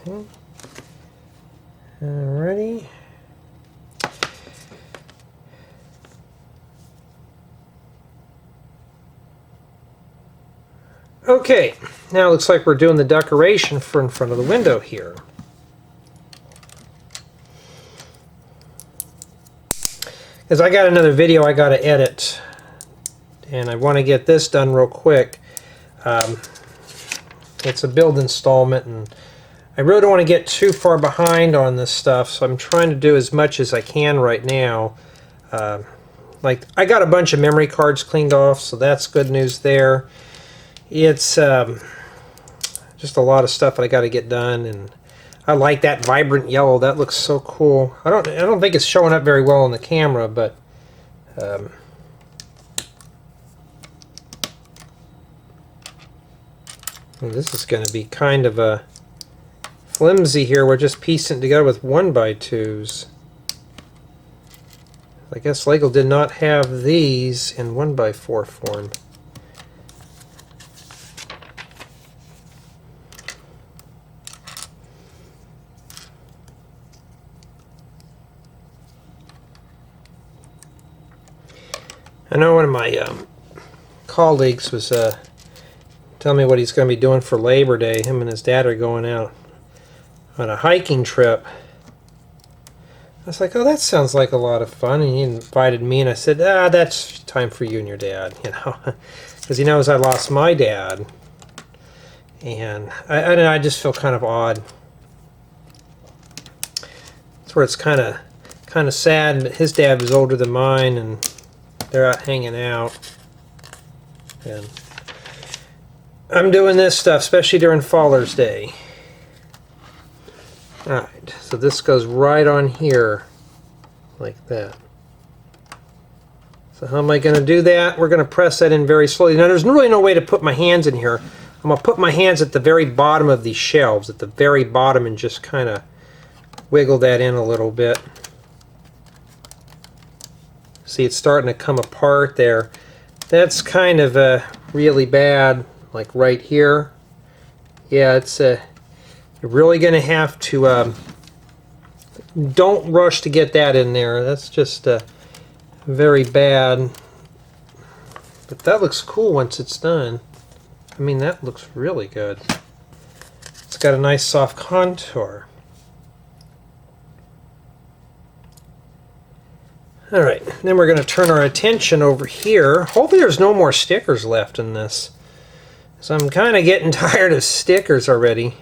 Okay. Alrighty. Okay, now it looks like we're doing the decoration for in front of the window here. Because I got another video I got to edit, and I want to get this done real quick. It's a build installment, and I really don't want to get too far behind on this stuff, so I'm trying to do as much as I can right now. Like, I got a bunch of memory cards cleaned off, so that's good news there. It's just a lot of stuff that I got to get done, and I like that vibrant yellow. That looks so cool. I don't think it's showing up very well on the camera, but this is going to be kind of a flimsy here. We're just piecing it together with 1x2s. I guess Lego did not have these in 1x4 form. I know one of my colleagues was telling me what he's going to be doing for Labor Day. Him and his dad are going out on a hiking trip. I was like, oh, that sounds like a lot of fun. And he invited me, and I said, that's time for you and your dad, you know, because he knows I lost my dad. And I just feel kind of odd. That's where it's kind of sad. But his dad was older than mine, and they're out hanging out. And I'm doing this stuff, especially during Father's Day. Alright, so this goes right on here, like that. So how am I going to do that? We're going to press that in very slowly. Now there's really no way to put my hands in here. I'm going to put my hands at the very bottom of these shelves, at the very bottom, and just kind of wiggle that in a little bit. See, it's starting to come apart there. That's kind of really bad, like right here. Yeah, it's you're really going to have to don't rush to get that in there. That's just very bad. But that looks cool once it's done. I mean, that looks really good. It's got a nice soft contour. Alright, then we're going to turn our attention over here. Hopefully there's no more stickers left in this. So I'm kind of getting tired of stickers already.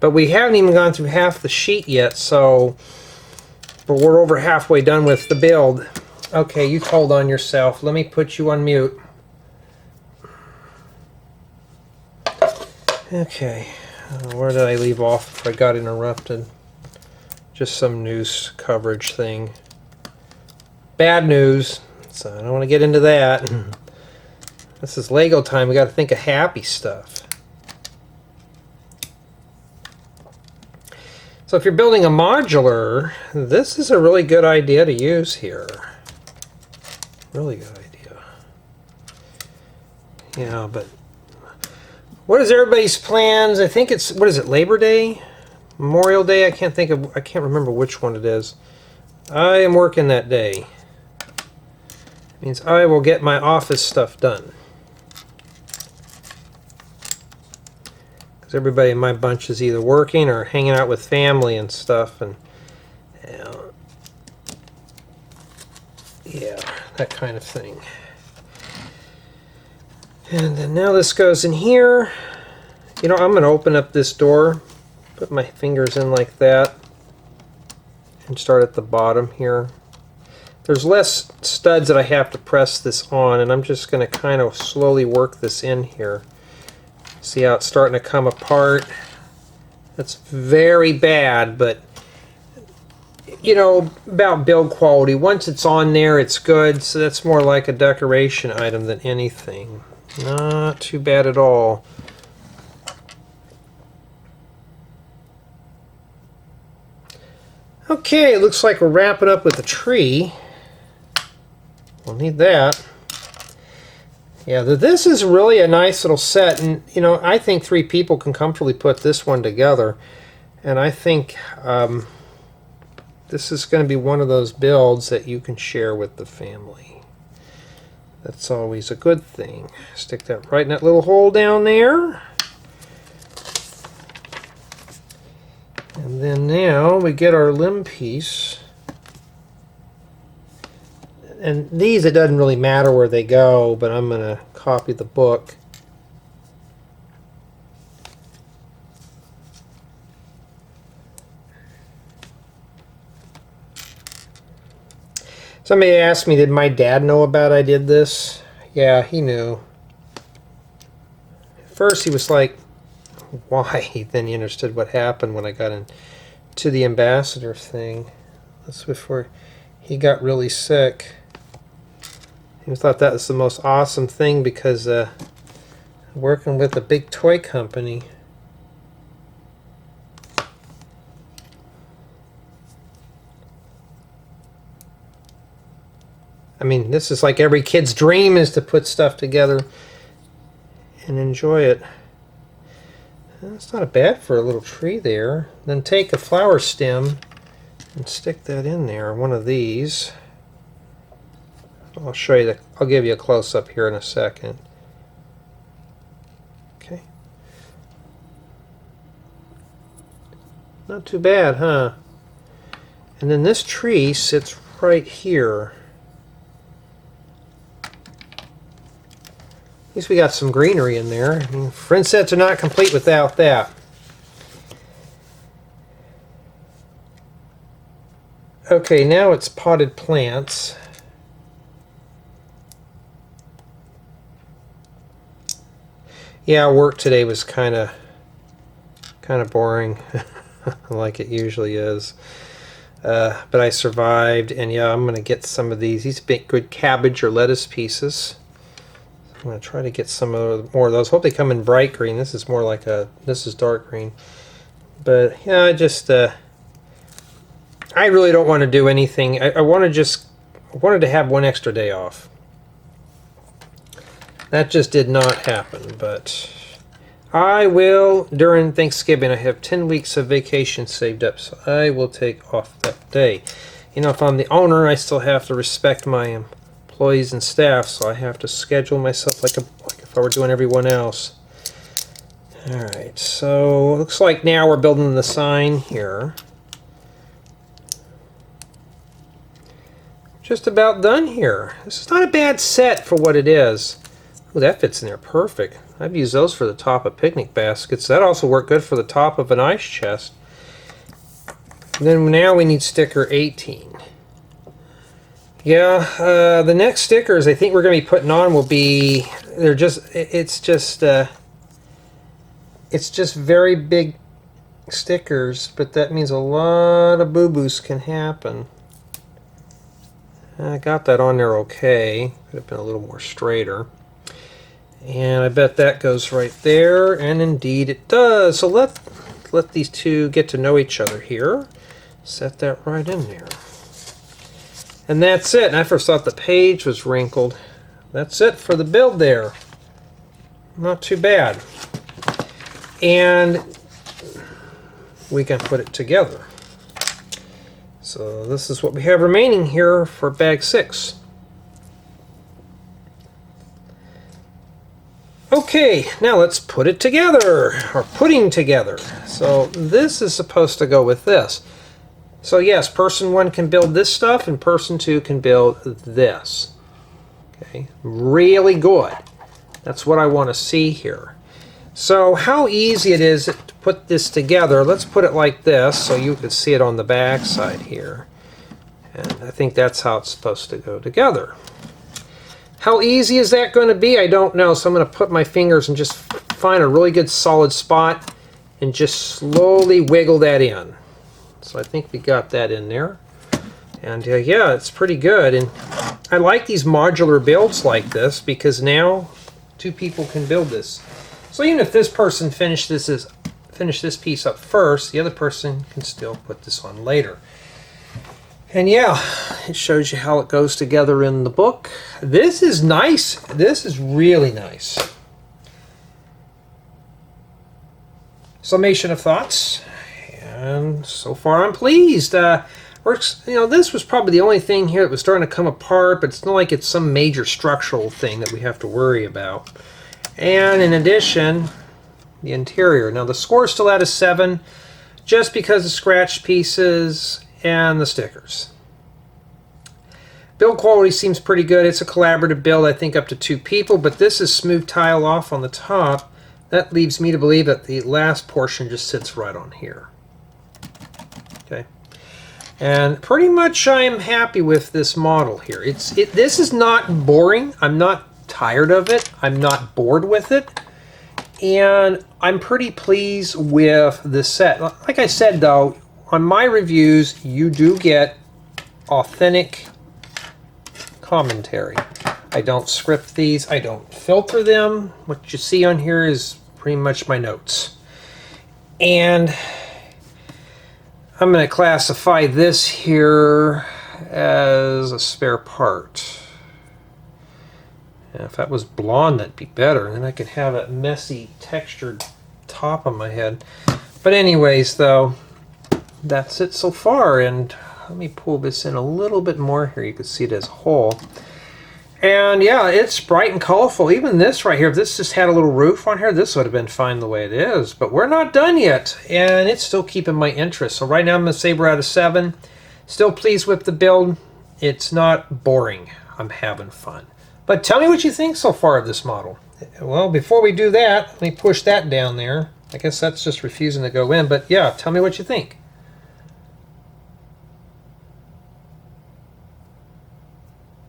But we haven't even gone through half the sheet yet, so but we're over halfway done with the build. Okay, you hold on yourself. Let me put you on mute. Okay, where did I leave off if I got interrupted? Just some news coverage thing. Bad news, so I don't want to get into that. This is Lego time. We got to think of happy stuff. So if you're building a modular, this is a really good idea to use here. Really good idea. Yeah, but what is everybody's plans? I think it's, what is it, Labor Day? Memorial Day? I can't remember which one it is. I am working that day. Means I will get my office stuff done. Because everybody in my bunch is either working or hanging out with family and stuff, and yeah, that kind of thing. And then now this goes in here. You know, I'm going to open up this door, put my fingers in like that, and start at the bottom here. There's less studs that I have to press this on, and I'm just going to kind of slowly work this in here. See how it's starting to come apart? That's very bad, but you know, about build quality. Once it's on there, it's good, so that's more like a decoration item than anything. Not too bad at all. Okay, it looks like we're wrapping up with the tree. We'll need that. Yeah, this is really a nice little set, and you know, I think 3 people can comfortably put this one together, and I think this is going to be one of those builds that you can share with the family. That's always a good thing. Stick that right in that little hole down there. And then now we get our limb piece. And these, it doesn't really matter where they go, but I'm going to copy the book. Somebody asked me, did my dad know about I did this? Yeah, he knew. At first he was like, why? Then he understood what happened when I got into the ambassador thing. That's before he got really sick. He thought that was the most awesome thing because working with a big toy company. I mean, this is like every kid's dream, is to put stuff together and enjoy it. That's not bad for a little tree there. Then take a flower stem and stick that in there, one of these. I'll show you I'll give you a close-up here in a second. Okay. Not too bad, huh? And then this tree sits right here. At least we got some greenery in there. I mean, friend sets are not complete without that. Okay, now it's potted plants. Yeah, work today was kind of boring, like it usually is. But I survived, and yeah, I'm going to get some of these. These make good cabbage or lettuce pieces. I'm going to try to get some more of those. Hope they come in bright green. This is more like this is dark green. But yeah, I really don't want to do anything. I wanted to have one extra day off. That just did not happen, but I will, during Thanksgiving, I have 10 weeks of vacation saved up, so I will take off that day. You know, if I'm the owner, I still have to respect my employees and staff, so I have to schedule myself like if I were doing everyone else. Alright, so looks like now we're building the sign here. Just about done here. This is not a bad set for what it is. Ooh, that fits in there perfect. I've used those for the top of picnic baskets. That also worked good for the top of an ice chest. And then now we need sticker 18. Yeah, the next stickers I think we're going to be putting on will be, it's just very big stickers, but that means a lot of boo-boos can happen. I got that on there okay. Could have been a little more straighter. And I bet that goes right there, and indeed it does. So let's let these two get to know each other here. Set that right in there. And that's it. And I first thought the page was wrinkled. That's it for the build there. Not too bad. And we can put it together. So this is what we have remaining here for bag 6. Okay, now let's put it together, or putting together. So this is supposed to go with this. So yes, person 1 can build this stuff, and person 2 can build this. Okay, really good. That's what I want to see here. So how easy it is to put this together. Let's put it like this so you can see it on the back side here. And I think that's how it's supposed to go together. How easy is that going to be? I don't know. So I'm going to put my fingers and just find a really good solid spot and just slowly wiggle that in. So I think we got that in there. And yeah, it's pretty good. And I like these modular builds like this because now 2 people can build this. So even if this person finish this piece up first, the other person can still put this on later. And yeah, it shows you how it goes together in the book. This is nice. This is really nice. Summation of thoughts. And so far I'm pleased. This was probably the only thing here that was starting to come apart, but it's not like it's some major structural thing that we have to worry about. And in addition, the interior. Now the score is still at a 7, just because of scratched pieces and the stickers. Build quality seems pretty good. It's a collaborative build, I think up to 2 people, but this is smooth tile off on the top. That leaves me to believe that the last portion just sits right on here. Okay. And pretty much I am happy with this model here. This is not boring. I'm not tired of it. I'm not bored with it. And I'm pretty pleased with the set. Like I said though, on my reviews, you do get authentic commentary. I don't script these. I don't filter them. What you see on here is pretty much my notes. And I'm going to classify this here as a spare part. And if that was blonde, that'd be better. Then I could have that messy, textured top on my head. But anyways, though, that's it so far. And let me pull this in a little bit more here. You can see it as a whole. And yeah, it's bright and colorful. Even this right here, if this just had a little roof on here, this would have been fine the way it is. But we're not done yet. And it's still keeping my interest. So right now I'm going to say we're at a 7. Still pleased with the build. It's not boring. I'm having fun. But tell me what you think so far of this model. Well, before we do that, let me push that down there. I guess that's just refusing to go in. But yeah, tell me what you think.